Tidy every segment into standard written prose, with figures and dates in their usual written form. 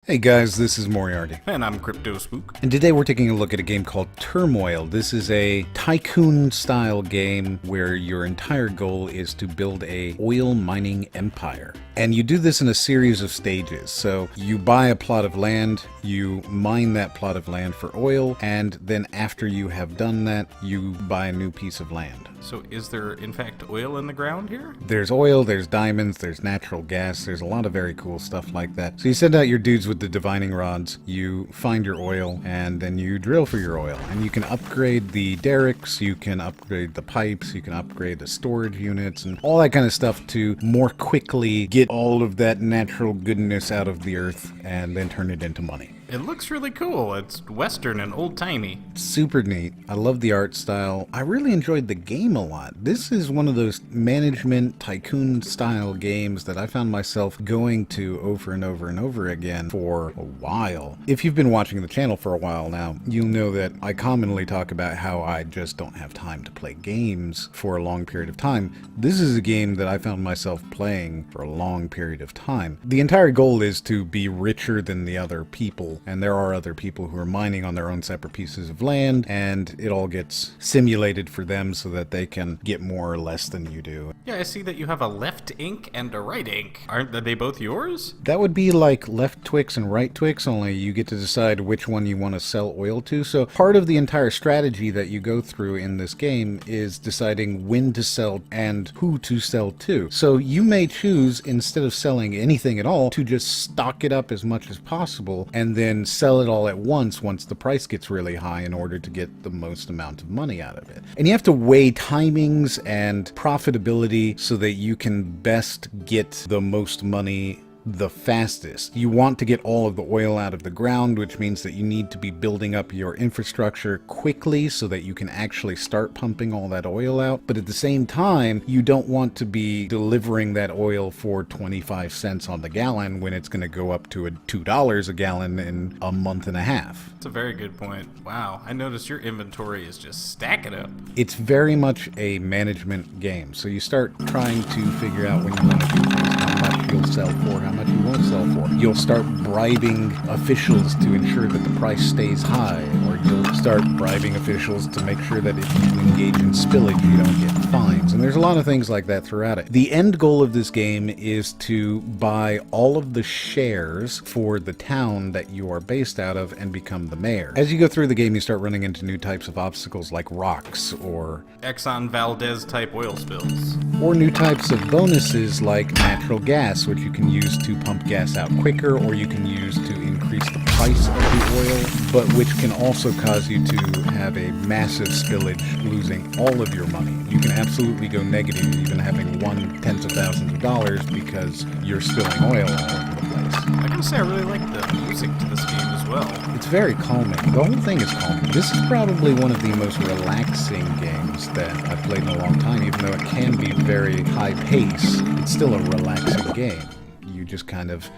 Hey guys, this is Moriarty. And I'm Crypto Spook. And today we're taking a look at a game called Turmoil. This is a tycoon-style game where your entire goal is to build a oil mining empire. And you do this in a series of stages. So you buy a plot of land, you mine that plot of land for oil, and then after you have done that, you buy a new piece of land. So is there, in fact, oil in the ground here? There's oil, there's diamonds, there's natural gas, there's a lot of very cool stuff like that. So you send out your dudes with the divining rods, you find your oil, and then you drill for your oil. And you can upgrade the derricks, you can upgrade the pipes, you can upgrade the storage units, and all that kind of stuff to more quickly get all of that natural goodness out of the earth and then turn it into money. It looks really cool. It's Western and old-timey. Super neat. I love the art style. I really enjoyed the game a lot. This is one of those management tycoon style games that I found myself going to over and over and over again for a while. If you've been watching the channel for a while now, you'll know that I commonly talk about how I just don't have time to play games for a long period of time. This is a game that I found myself playing for a long period of time. The entire goal is to be richer than the other people. And there are other people who are mining on their own separate pieces of land, and it all gets simulated for them so that they can get more or less than you do. Yeah, I see that you have a left ink and a right ink. Aren't they both yours? That would be like left Twix and right Twix, only you get to decide which one you want to sell oil to. So part of the entire strategy that you go through in this game is deciding when to sell and who to sell to. So you may choose, instead of selling anything at all, to just stock it up as much as possible and then sell it all at once the price gets really high in order to get the most amount of money out of it. And you have to weigh timings and profitability so that you can best get the most money the fastest. You want to get all of the oil out of the ground, which means that you need to be building up your infrastructure quickly so that you can actually start pumping all that oil out. But at the same time, you don't want to be delivering that oil for 25 cents on the gallon when it's going to go up to $2 a gallon in a month and a half. That's a very good point. Wow, I noticed your inventory is just stacking up. It's very much a management game. So you start trying to figure out when you want to do things, how much you'll sell for, how much you won't sell for. You'll start bribing officials to ensure that the price stays high, or you'll start bribing officials to make sure that if you engage in spillage, you don't get fines. And there's a lot of things like that throughout it. The end goal of this game is to buy all of the shares for the town that you are based out of and become the mayor. As you go through the game, you start running into new types of obstacles like rocks or Exxon Valdez type oil spills. Or new types of bonuses like natural gas, which you can use to pump gas out quicker, or you can use to increase the price of the oil, but which can also cause you to have a massive spillage, losing all of your money. You can absolutely go negative, even having won tens of thousands of dollars because you're spilling oil all over the place. I gotta say, I really like the music to this game as well. It's very calming. The whole thing is calming. This is probably one of the most relaxing games that I've played in a long time, even though it can be very high pace. It's still a relaxing game. You just kind of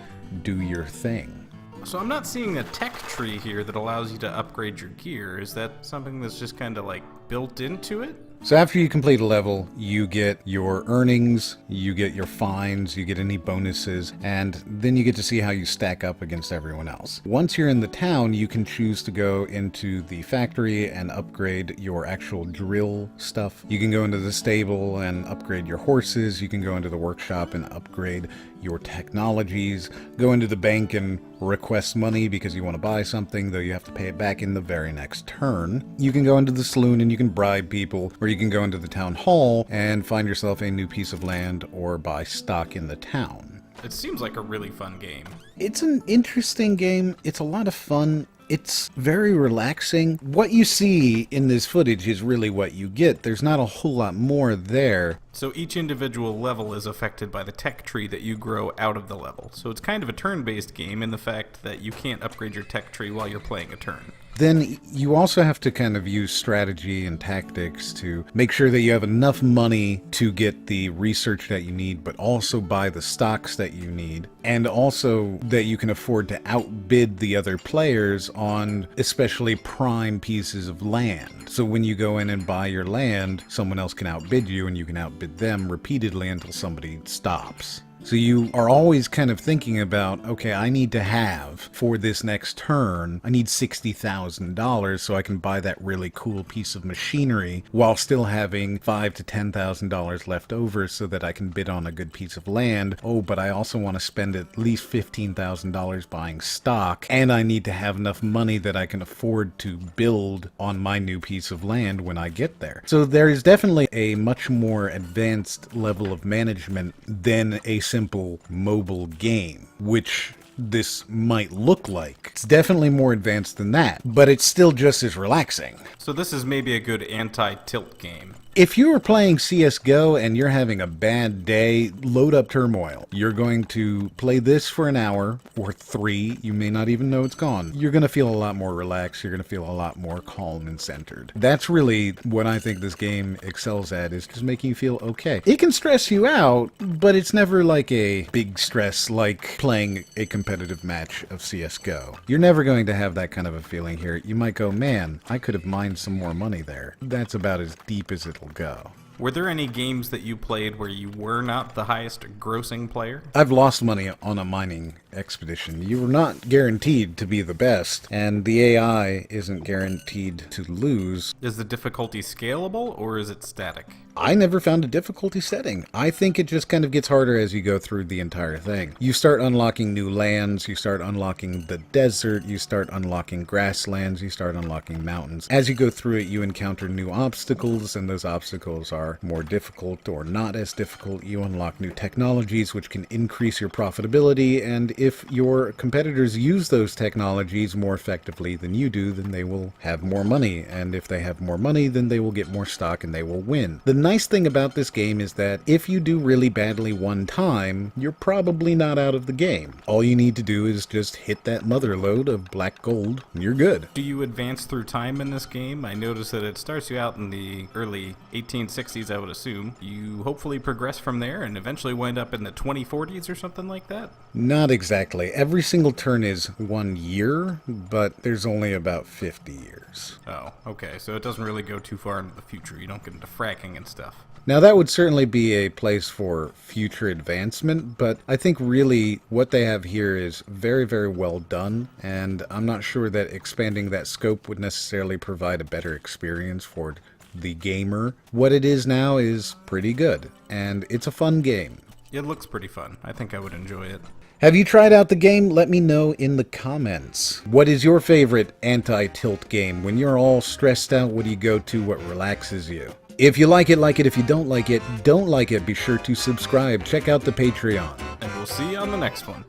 do your thing. So I'm not seeing a tech tree here that allows you to upgrade your gear. Is that something that's just kind of like built into it? So after you complete a level, you get your earnings, you get your fines, you get any bonuses, and then you get to see how you stack up against everyone else. Once you're in the town, you can choose to go into the factory and upgrade your actual drill stuff. You can go into the stable and upgrade your horses. You can go into the workshop and upgrade your technologies. Go into the bank and request money because you want to buy something, though you have to pay it back in the very next turn. You can go into the saloon and you can bribe people, or you can go into the town hall and find yourself a new piece of land or buy stock in the town. It seems like a really fun game. It's an interesting game. It's a lot of fun. It's very relaxing. What you see in this footage is really what you get. There's not a whole lot more there. So each individual level is affected by the tech tree that you grow out of the level. So it's kind of a turn-based game in the fact that you can't upgrade your tech tree while you're playing a turn. Then you also have to kind of use strategy and tactics to make sure that you have enough money to get the research that you need, but also buy the stocks that you need, and also that you can afford to outbid the other players on especially prime pieces of land. So when you go in and buy your land, someone else can outbid you and you can outbid them repeatedly until somebody stops. So you are always kind of thinking about, okay, I need to have, for this next turn, I need $60,000 so I can buy that really cool piece of machinery while still having $5,000 to $10,000 left over so that I can bid on a good piece of land. Oh, but I also want to spend at least $15,000 buying stock, and I need to have enough money that I can afford to build on my new piece of land when I get there. So there is definitely a much more advanced level of management than a simple mobile game, which this might look like. It's definitely more advanced than that, but it's still just as relaxing. So this is maybe a good anti-tilt game. If you are playing CSGO and you're having a bad day, load up Turmoil. You're going to play this for an hour or 3. You may not even know it's gone. You're going to feel a lot more relaxed. You're going to feel a lot more calm and centered. That's really what I think this game excels at, is just making you feel okay. It can stress you out, but it's never like a big stress like playing a competitive match of CSGO. You're never going to have that kind of a feeling here. You might go, man, I could have mined some more money there. That's about as deep as it'll go. Were there any games that you played where you were not the highest grossing player? I've lost money on a mining expedition. You are not guaranteed to be the best, and the AI isn't guaranteed to lose. Is the difficulty scalable, or is it static? I never found a difficulty setting. I think it just kind of gets harder as you go through the entire thing. You start unlocking new lands, you start unlocking the desert, you start unlocking grasslands, you start unlocking mountains. As you go through it, you encounter new obstacles, and those obstacles are more difficult or not as difficult. You unlock new technologies which can increase your profitability, and if your competitors use those technologies more effectively than you do, then they will have more money, and if they have more money, then they will get more stock and they will win. The nice thing about this game is that if you do really badly one time, you're probably not out of the game. All you need to do is just hit that mother lode of black gold, and you're good. Do you advance through time in this game? I noticed that it starts you out in the early 1860s, I would assume. You hopefully progress from there and eventually wind up in the 2040s or something like that? Not exactly. Every single turn is 1 year, but there's only about 50 years. Oh, okay. So it doesn't really go too far into the future. You don't get into fracking and stuff. Now that would certainly be a place for future advancement, but I think really what they have here is very, very well done, and I'm not sure that expanding that scope would necessarily provide a better experience for the gamer. What it is now is pretty good, and it's a fun game. It looks pretty fun. I think I would enjoy it. Have you tried out the game? Let me know in the comments. What is your favorite anti-tilt game? When you're all stressed out, what do you go to? What relaxes you? If you like it, like it. If you don't like it, don't like it. Be sure to subscribe. Check out the Patreon. And we'll see you on the next one.